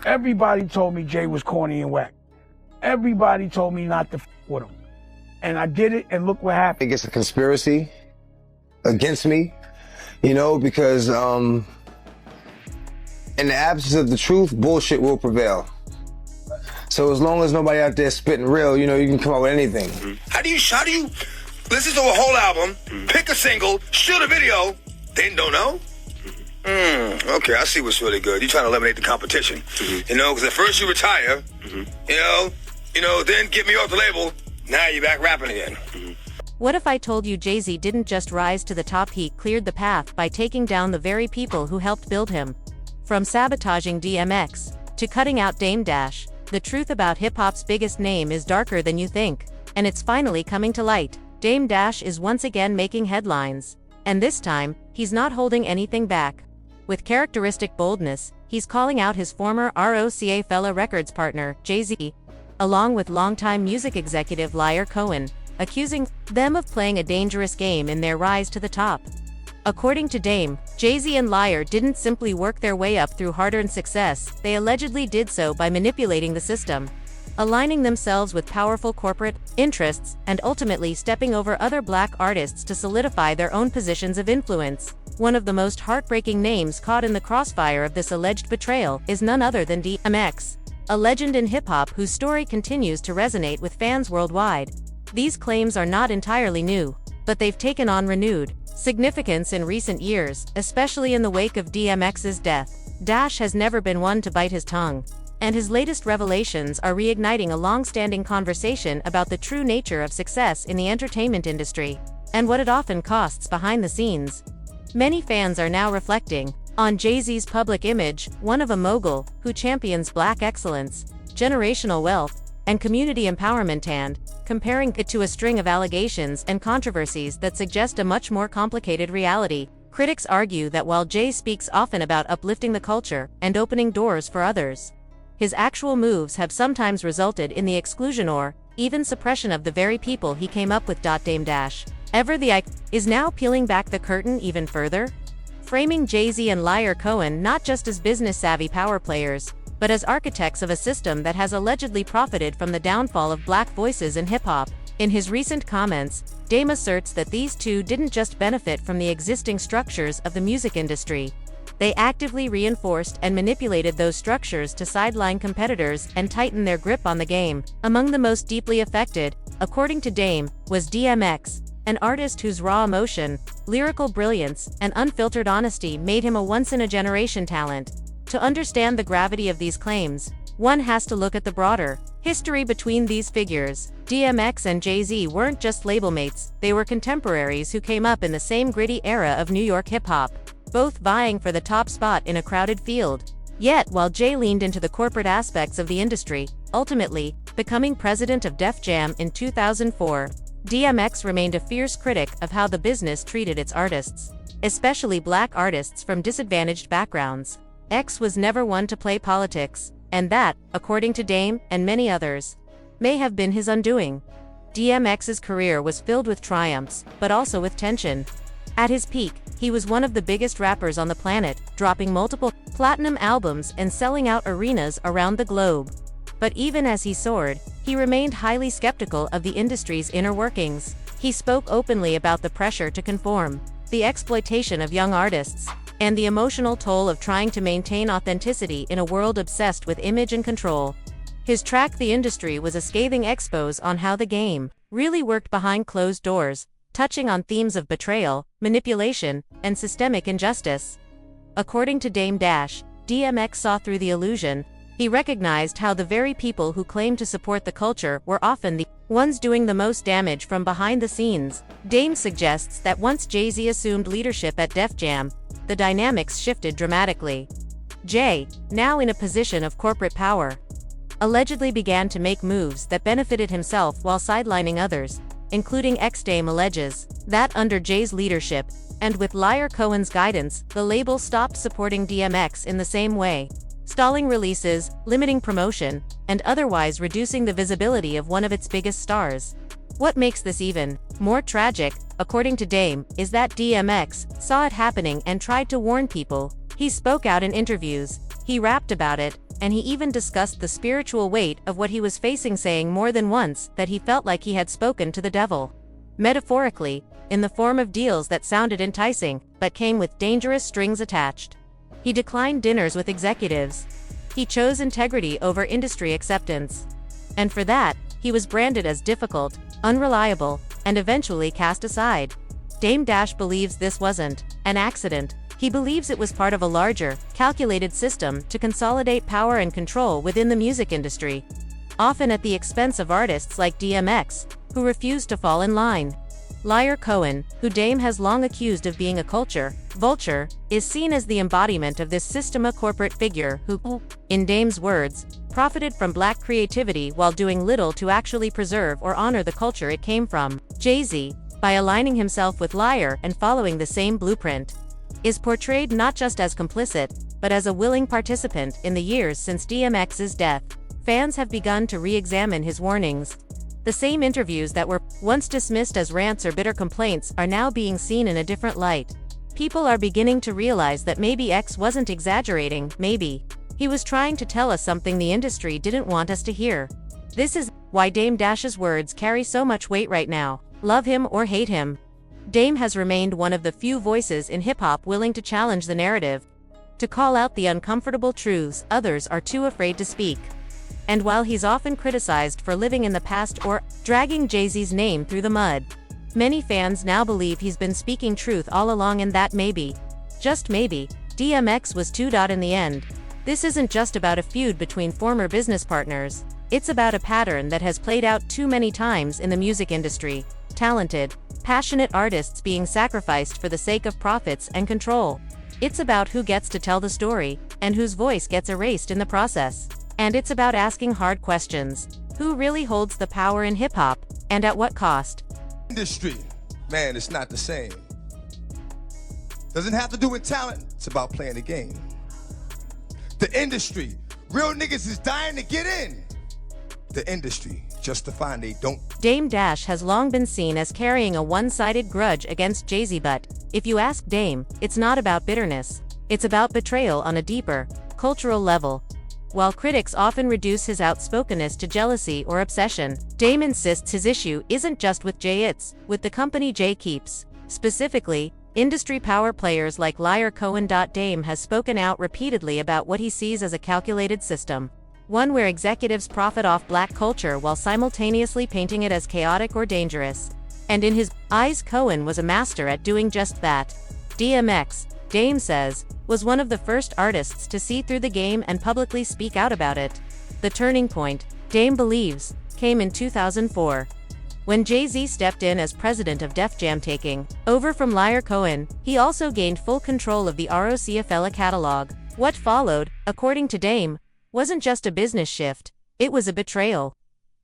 Everybody told me Jay was corny and whack. Everybody told me not to f with him. And I did it, and look what happened. I think it's a conspiracy against me, you know, because in the absence of the truth, bullshit will prevail. So as long as nobody out there spitting real, you know, you can come up with anything. How do you listen to a whole album, pick a single, shoot a video, then don't know? Okay, I see what's really good. You're trying to eliminate the competition. You know, because at first you retire, you know, then get me off the label, now you're back rapping again. What if I told you Jay-Z didn't just rise to the top, he cleared the path by taking down the very people who helped build him? From sabotaging DMX, to cutting out Dame Dash, the truth about hip-hop's biggest name is darker than you think, and it's finally coming to light. Dame Dash is once again making headlines. And this time, he's not holding anything back. With characteristic boldness, he's calling out his former Rockefeller Records partner, Jay-Z, along with longtime music executive Liar Cohen, accusing them of playing a dangerous game in their rise to the top. According to Dame, Jay-Z and Liar didn't simply work their way up through hard-earned success, they allegedly did so by manipulating the system, aligning themselves with powerful corporate interests, and ultimately stepping over other black artists to solidify their own positions of influence. One of the most heartbreaking names caught in the crossfire of this alleged betrayal is none other than DMX, a legend in hip-hop whose story continues to resonate with fans worldwide. These claims are not entirely new, but they've taken on renewed significance in recent years, especially in the wake of DMX's death. Dash has never been one to bite his tongue, and his latest revelations are reigniting a long-standing conversation about the true nature of success in the entertainment industry, and what it often costs behind the scenes. Many fans are now reflecting on Jay-Z's public image, one of a mogul who champions black excellence, generational wealth, and community empowerment, and comparing it to a string of allegations and controversies that suggest a much more complicated reality. Critics argue that while Jay speaks often about uplifting the culture and opening doors for others, his actual moves have sometimes resulted in the exclusion or even suppression of the very people he came up with. Dame Dash, ever the icon, is now peeling back the curtain even further, framing Jay-Z and Liar Cohen not just as business-savvy power players, but as architects of a system that has allegedly profited from the downfall of black voices in hip-hop. In his recent comments, Dame asserts that these two didn't just benefit from the existing structures of the music industry. They actively reinforced and manipulated those structures to sideline competitors and tighten their grip on the game. Among the most deeply affected, according to Dame, was DMX, an artist whose raw emotion, lyrical brilliance, and unfiltered honesty made him a once-in-a-generation talent. To understand the gravity of these claims, one has to look at the broader history between these figures. DMX and Jay-Z weren't just label mates, they were contemporaries who came up in the same gritty era of New York hip-hop, both vying for the top spot in a crowded field. Yet, while Jay leaned into the corporate aspects of the industry, ultimately becoming president of Def Jam in 2004, DMX remained a fierce critic of how the business treated its artists, especially black artists from disadvantaged backgrounds. X was never one to play politics, and that, according to Dame and many others, may have been his undoing. DMX's career was filled with triumphs, but also with tension. At his peak, he was one of the biggest rappers on the planet, dropping multiple platinum albums and selling out arenas around the globe. But even as he soared, he remained highly skeptical of the industry's inner workings. He spoke openly about the pressure to conform, the exploitation of young artists, and the emotional toll of trying to maintain authenticity in a world obsessed with image and control. His track The Industry was a scathing expose on how the game really worked behind closed doors, touching on themes of betrayal, manipulation, and systemic injustice. According to Dame Dash, DMX saw through the illusion. He recognized how the very people who claimed to support the culture were often the ones doing the most damage from behind the scenes. Dame suggests that once Jay-Z assumed leadership at Def Jam, the dynamics shifted dramatically. Jay, now in a position of corporate power, allegedly began to make moves that benefited himself while sidelining others, including ex-Dame alleges that under Jay's leadership, and with Liar Cohen's guidance, the label stopped supporting DMX in the same way, stalling releases, limiting promotion, and otherwise reducing the visibility of one of its biggest stars. What makes this even more tragic, according to Dame, is that DMX saw it happening and tried to warn people. He spoke out in interviews, he rapped about it, and he even discussed the spiritual weight of what he was facing, saying more than once that he felt like he had spoken to the devil. Metaphorically, in the form of deals that sounded enticing, but came with dangerous strings attached. He declined dinners with executives. He chose integrity over industry acceptance. And for that, he was branded as difficult, unreliable, and eventually cast aside. Dame Dash believes this wasn't an accident. He believes it was part of a larger, calculated system to consolidate power and control within the music industry, often at the expense of artists like DMX, who refused to fall in line. Liar Cohen, who Dame has long accused of being a culture vulture, is seen as the embodiment of this system, a corporate figure who, in Dame's words, profited from black creativity while doing little to actually preserve or honor the culture it came from. Jay-Z, by aligning himself with Liar and following the same blueprint, is portrayed not just as complicit, but as a willing participant. In the years since DMX's death, fans have begun to re-examine his warnings. The same interviews that were once dismissed as rants or bitter complaints are now being seen in a different light. People are beginning to realize that maybe X wasn't exaggerating, maybe he was trying to tell us something the industry didn't want us to hear. This is why Dame Dash's words carry so much weight right now. Love him or hate him, Dame has remained one of the few voices in hip-hop willing to challenge the narrative, to call out the uncomfortable truths others are too afraid to speak. And while he's often criticized for living in the past or dragging Jay-Z's name through the mud, many fans now believe he's been speaking truth all along, and that maybe, just maybe, DMX was too. In the end, this isn't just about a feud between former business partners, it's about a pattern that has played out too many times in the music industry. Talented, passionate artists being sacrificed for the sake of profits and control. It's about who gets to tell the story, and whose voice gets erased in the process. And it's about asking hard questions. Who really holds the power in hip-hop, and at what cost? Industry, man, it's not the same. Doesn't have to do with talent, it's about playing the game. The industry, real niggas is dying to get in. The industry, justifying they don't. Dame Dash has long been seen as carrying a one-sided grudge against Jay-Z, but if you ask Dame, it's not about bitterness. It's about betrayal on a deeper, cultural level. While critics often reduce his outspokenness to jealousy or obsession, Dame insists his issue isn't just with Jay, it's with the company Jay keeps. Specifically, industry power players like Liar Cohen. Dame has spoken out repeatedly about what he sees as a calculated system. One where executives profit off black culture while simultaneously painting it as chaotic or dangerous. And in his eyes, Cohen was a master at doing just that. DMX, Dame says, was one of the first artists to see through the game and publicly speak out about it. The turning point, Dame believes, came in 2004. When Jay-Z stepped in as president of Def Jam, taking over from Liar Cohen. He also gained full control of the Rockefeller catalog. What followed, according to Dame, wasn't just a business shift, it was a betrayal.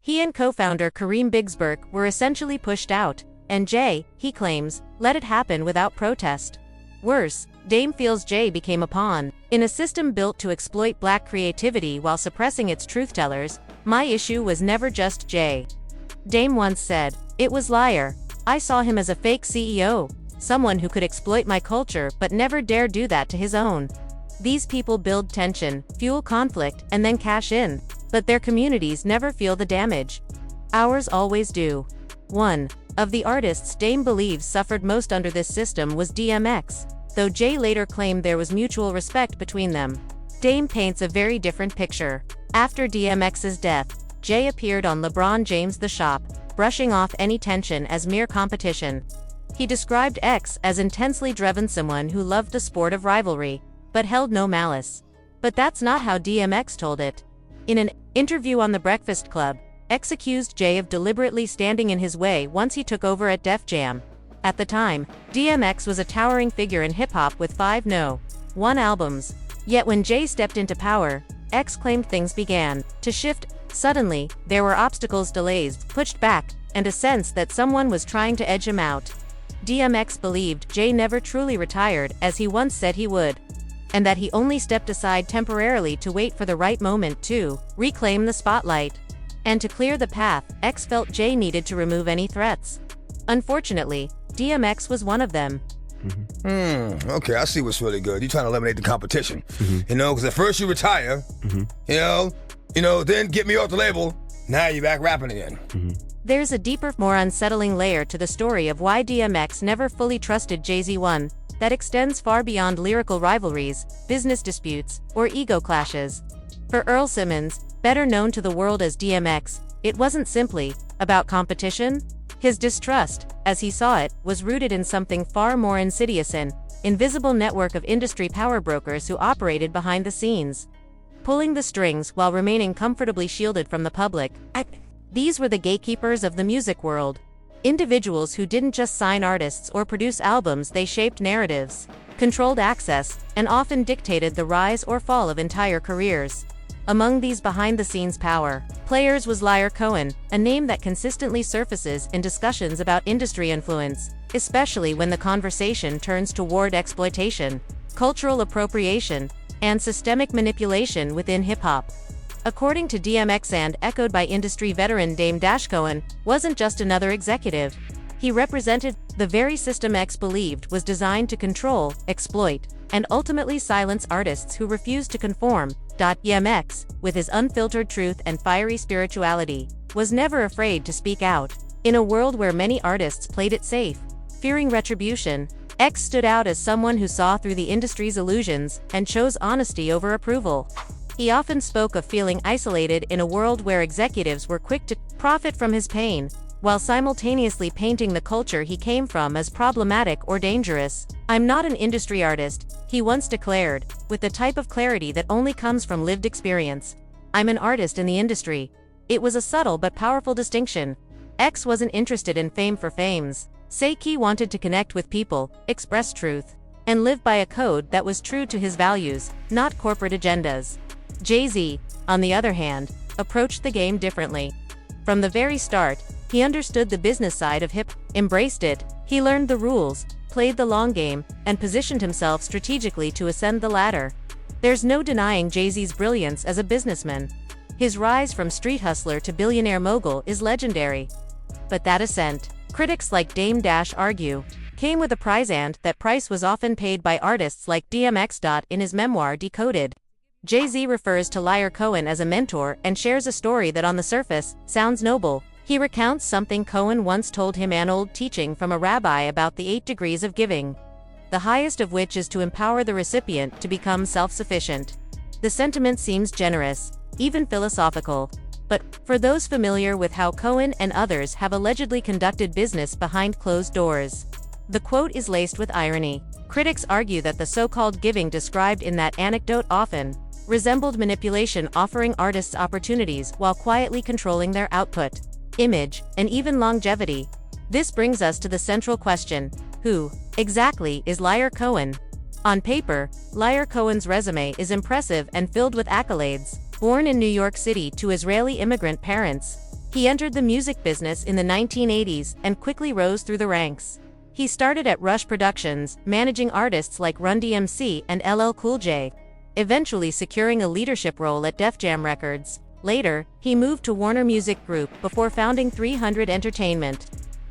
He and co-founder Kareem Bigsburg were essentially pushed out, and Jay, he claims, let it happen without protest. Worse, Dame feels Jay became a pawn in a system built to exploit black creativity while suppressing its truth-tellers. My issue was never just Jay. Dame once said, it was Liar. I saw him as a fake CEO, someone who could exploit my culture but never dare do that to his own. These people build tension, fuel conflict, and then cash in, but their communities never feel the damage. Ours always do. One of the artists Dame believes suffered most under this system was DMX, though Jay later claimed there was mutual respect between them. Dame paints a very different picture. After DMX's death, Jay appeared on LeBron James' The Shop, brushing off any tension as mere competition. He described X as intensely driven, someone who loved the sport of rivalry, but held no malice. But that's not how DMX told it. In an interview on The Breakfast Club, X accused Jay of deliberately standing in his way once he took over at Def Jam. At the time, DMX was a towering figure in hip-hop with 5 No.1 albums. Yet when Jay stepped into power, X claimed things began to shift. Suddenly, there were obstacles, delays, pushed back, and a sense that someone was trying to edge him out. DMX believed Jay never truly retired, as he once said he would, and that he only stepped aside temporarily to wait for the right moment to reclaim the spotlight. And to clear the path, X felt Jay needed to remove any threats. Unfortunately, DMX was one of them. Okay, I see what's really good. You're trying to eliminate the competition. You know, because at first you retire, you know, then get me off the label. Now you're back rapping again. There's a deeper, more unsettling layer to the story of why DMX never fully trusted Jay-Z, one that extends far beyond lyrical rivalries, business disputes, or ego clashes. For Earl Simmons, better known to the world as DMX, it wasn't simply about competition. His distrust, as he saw it, was rooted in something far more insidious, an invisible network of industry power brokers who operated behind the scenes, pulling the strings while remaining comfortably shielded from the public. These were the gatekeepers of the music world. Individuals who didn't just sign artists or produce albums, they shaped narratives, controlled access, and often dictated the rise or fall of entire careers. Among these behind-the-scenes power players was Liar Cohen, a name that consistently surfaces in discussions about industry influence, especially when the conversation turns toward exploitation, cultural appropriation, and systemic manipulation within hip-hop. According to DMX, and echoed by industry veteran Dame Dash, Cohen wasn't just another executive. He represented the very system X believed was designed to control, exploit, and ultimately silence artists who refused to conform. DMX, with his unfiltered truth and fiery spirituality, was never afraid to speak out. In a world where many artists played it safe, fearing retribution, X stood out as someone who saw through the industry's illusions and chose honesty over approval. He often spoke of feeling isolated in a world where executives were quick to profit from his pain, while simultaneously painting the culture he came from as problematic or dangerous. "I'm not an industry artist," he once declared, with the type of clarity that only comes from lived experience. "I'm an artist in the industry." It was a subtle but powerful distinction. X wasn't interested in fame for fame's sake. He wanted to connect with people, express truth, and live by a code that was true to his values, not corporate agendas. Jay-Z, on the other hand, approached the game differently. From the very start, he understood the business side of hip, embraced it. He learned the rules, played the long game, and positioned himself strategically to ascend the ladder. There's no denying Jay-Z's brilliance as a businessman. His rise from street hustler to billionaire mogul is legendary. But that ascent, critics like Dame Dash argue, came with a price, and that price was often paid by artists like DMX. In his memoir Decoded, Jay-Z refers to Liar Cohen as a mentor and shares a story that on the surface sounds noble. He recounts something Cohen once told him, an old teaching from a rabbi about the 8 degrees of giving, the highest of which is to empower the recipient to become self-sufficient. The sentiment seems generous, even philosophical, but for those familiar with how Cohen and others have allegedly conducted business behind closed doors, the quote is laced with irony. Critics argue that the so-called giving described in that anecdote often resembled manipulation, offering artists opportunities while quietly controlling their output, image, and even longevity. This brings us to the central question: who exactly is Liar Cohen? On paper, Liar Cohen's resume is impressive and filled with accolades. Born in New York City to Israeli immigrant parents, he entered the music business in the 1980s and quickly rose through the ranks. He started at Rush Productions, managing artists like Run DMC and LL Cool J, eventually securing a leadership role at Def Jam Records. Later, he moved to Warner Music Group before founding 300 Entertainment,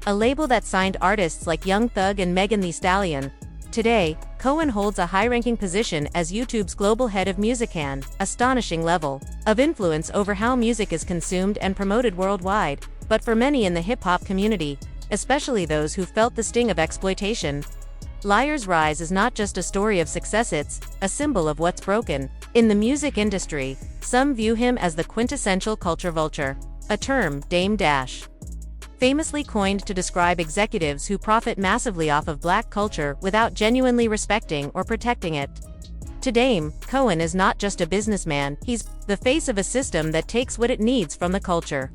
a label that signed artists like Young Thug and Megan Thee Stallion. Today, Cohen holds a high-ranking position as YouTube's global head of music, an astonishing level of influence over how music is consumed and promoted worldwide. But for many in the hip-hop community, especially those who felt the sting of exploitation, Liar's rise is not just a story of success, it's a symbol of what's broken. In the music industry, some view him as the quintessential culture vulture, a term Dame Dash famously coined to describe executives who profit massively off of black culture without genuinely respecting or protecting it. To Dame, Cohen is not just a businessman, he's the face of a system that takes what it needs from the culture,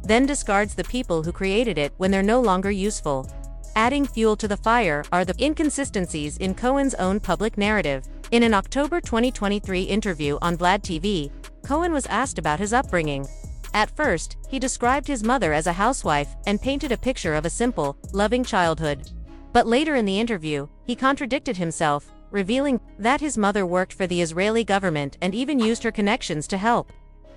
then discards the people who created it when they're no longer useful. Adding fuel to the fire are the inconsistencies in Cohen's own public narrative. In an October 2023 interview on Vlad TV, Cohen was asked about his upbringing. At first, he described his mother as a housewife and painted a picture of a simple, loving childhood. But later in the interview, he contradicted himself, revealing that his mother worked for the Israeli government and even used her connections to help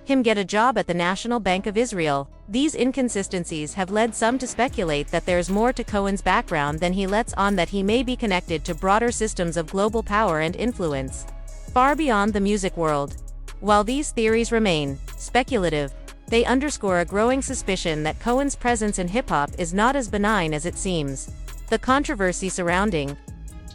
him get a job at the National Bank of Israel. These inconsistencies have led some to speculate that there's more to Cohen's background than he lets on, that he may be connected to broader systems of global power and influence, far beyond the music world. While these theories remain speculative, they underscore a growing suspicion that Cohen's presence in hip-hop is not as benign as it seems. The controversy surrounding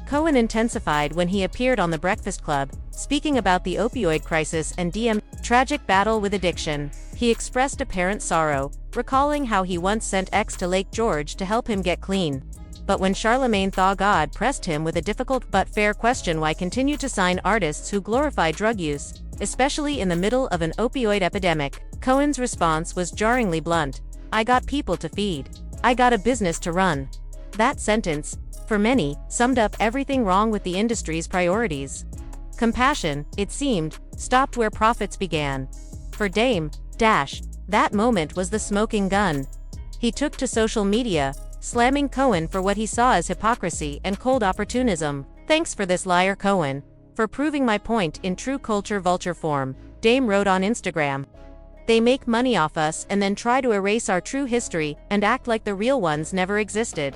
Cohen intensified when he appeared on The Breakfast Club, speaking about the opioid crisis and DMX's tragic battle with addiction. He expressed apparent sorrow, recalling how he once sent X to Lake George to help him get clean. But when Charlemagne Tha God pressed him with a difficult but fair question, why continue to sign artists who glorify drug use, especially in the middle of an opioid epidemic, Cohen's response was jarringly blunt. "I got people to feed. I got a business to run." That sentence, for many, summed up everything wrong with the industry's priorities. Compassion, it seemed, stopped where profits began. For Dame Dash, that moment was the smoking gun. He took to social media, slamming Cohen for what he saw as hypocrisy and cold opportunism. "Thanks for this, liar Cohen, for proving my point in true culture vulture form," Dame wrote on Instagram. "They make money off us and then try to erase our true history and act like the real ones never existed.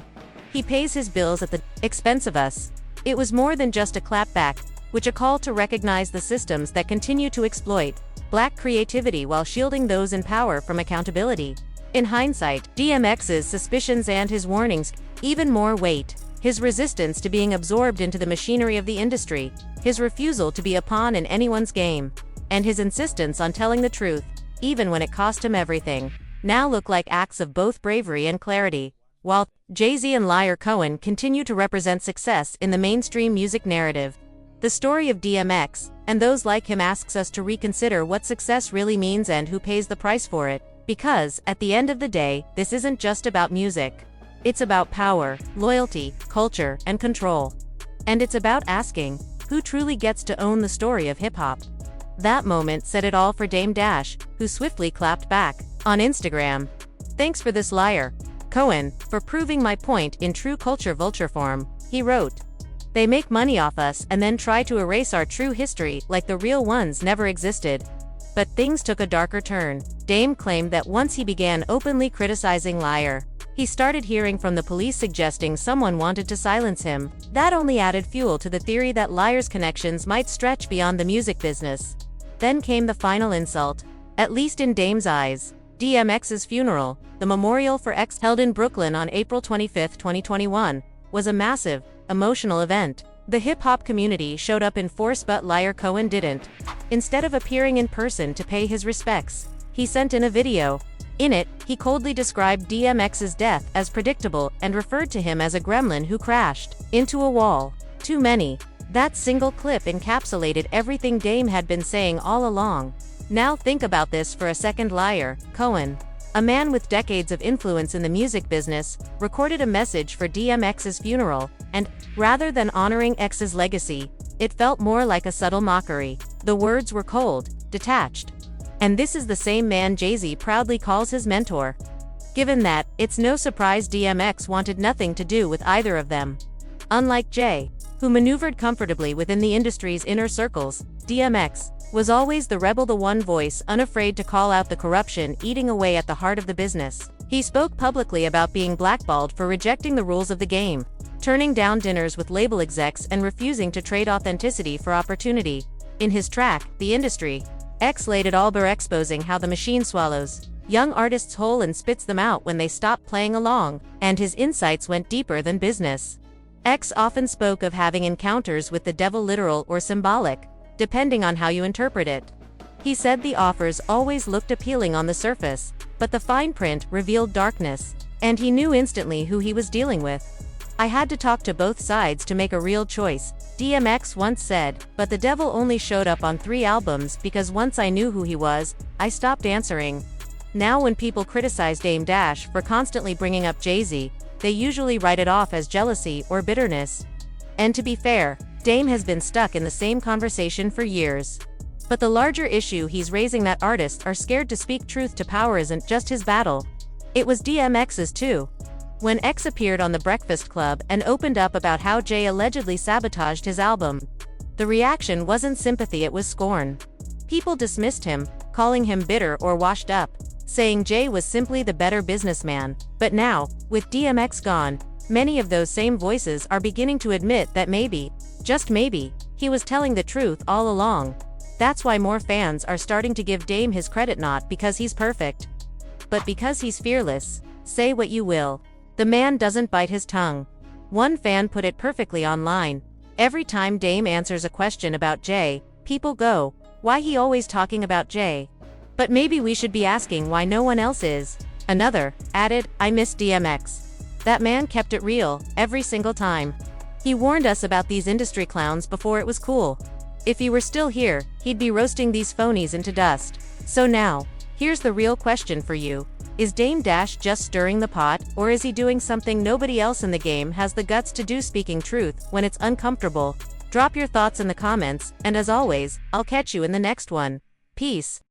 He pays his bills at the expense of us." It was more than just a clapback, which a call to recognize the systems that continue to exploit black creativity while shielding those in power from accountability. In hindsight, DMX's suspicions and his warnings even more weight. His resistance to being absorbed into the machinery of the industry, his refusal to be a pawn in anyone's game, and his insistence on telling the truth, even when it cost him everything, now look like acts of both bravery and clarity. While Jay-Z and liar Cohen continue to represent success in the mainstream music narrative, the story of DMX, and those like him, asks us to reconsider what success really means and who pays the price for it. Because, at the end of the day, this isn't just about music. It's about power, loyalty, culture, and control. And it's about asking, who truly gets to own the story of hip-hop? That moment said it all for Dame Dash, who swiftly clapped back on Instagram. "Thanks for this, liar Cohen, for proving my point in true culture vulture form," he wrote. "They make money off us and then try to erase our true history like the real ones never existed." But things took a darker turn. Dame claimed that once he began openly criticizing liar, he started hearing from the police suggesting someone wanted to silence him. That only added fuel to the theory that liar's connections might stretch beyond the music business. Then came the final insult, at least in Dame's eyes. DMX's funeral, the memorial for X held in Brooklyn on April 25, 2021, was a massive, emotional event. The hip-hop community showed up in force, but liar Cohen didn't. Instead of appearing in person to pay his respects, he sent in a video. In it, he coldly described DMX's death as predictable and referred to him as a gremlin who crashed into a wall. Too many. That single clip encapsulated everything Dame had been saying all along. Now think about this for a second. Liar Cohen, a man with decades of influence in the music business, recorded a message for DMX's funeral, and, rather than honoring X's legacy, it felt more like a subtle mockery. The words were cold, detached. And this is the same man Jay-Z proudly calls his mentor. Given that, it's no surprise DMX wanted nothing to do with either of them. Unlike Jay, who maneuvered comfortably within the industry's inner circles, DMX was always the rebel, the one voice unafraid to call out the corruption eating away at the heart of the business. He spoke publicly about being blackballed for rejecting the rules of the game, turning down dinners with label execs, and refusing to trade authenticity for opportunity. In his track, The Industry, X laid it all bare, exposing how the machine swallows young artists whole and spits them out when they stop playing along, and his insights went deeper than business. X often spoke of having encounters with the devil, literal or symbolic, depending on how you interpret it. He said the offers always looked appealing on the surface, but the fine print revealed darkness, and he knew instantly who he was dealing with. "I had to talk to both sides to make a real choice," DMX once said, "but the devil only showed up on 3 albums because once I knew who he was, I stopped answering." Now when people criticize Dame Dash for constantly bringing up Jay-Z, they usually write it off as jealousy or bitterness. And to be fair, Dame has been stuck in the same conversation for years. But the larger issue he's raising, that artists are scared to speak truth to power, isn't just his battle. It was DMX's too. When X appeared on The Breakfast Club and opened up about how Jay allegedly sabotaged his album, the reaction wasn't sympathy, it was scorn. People dismissed him, calling him bitter or washed up, saying Jay was simply the better businessman. But now, with DMX gone, many of those same voices are beginning to admit that maybe, just maybe, he was telling the truth all along. That's why more fans are starting to give Dame his credit, not because he's perfect, but because he's fearless. Say what you will, the man doesn't bite his tongue. One fan put it perfectly online. Every time Dame answers a question about Jay, people go, "Why he always talking about Jay? But maybe we should be asking why no one else is." Another added, "I miss DMX. That man kept it real, every single time. He warned us about these industry clowns before it was cool. If he were still here, he'd be roasting these phonies into dust." So now, here's the real question for you. Is Dame Dash just stirring the pot, or is he doing something nobody else in the game has the guts to do, speaking truth when it's uncomfortable? Drop your thoughts in the comments, and as always, I'll catch you in the next one. Peace.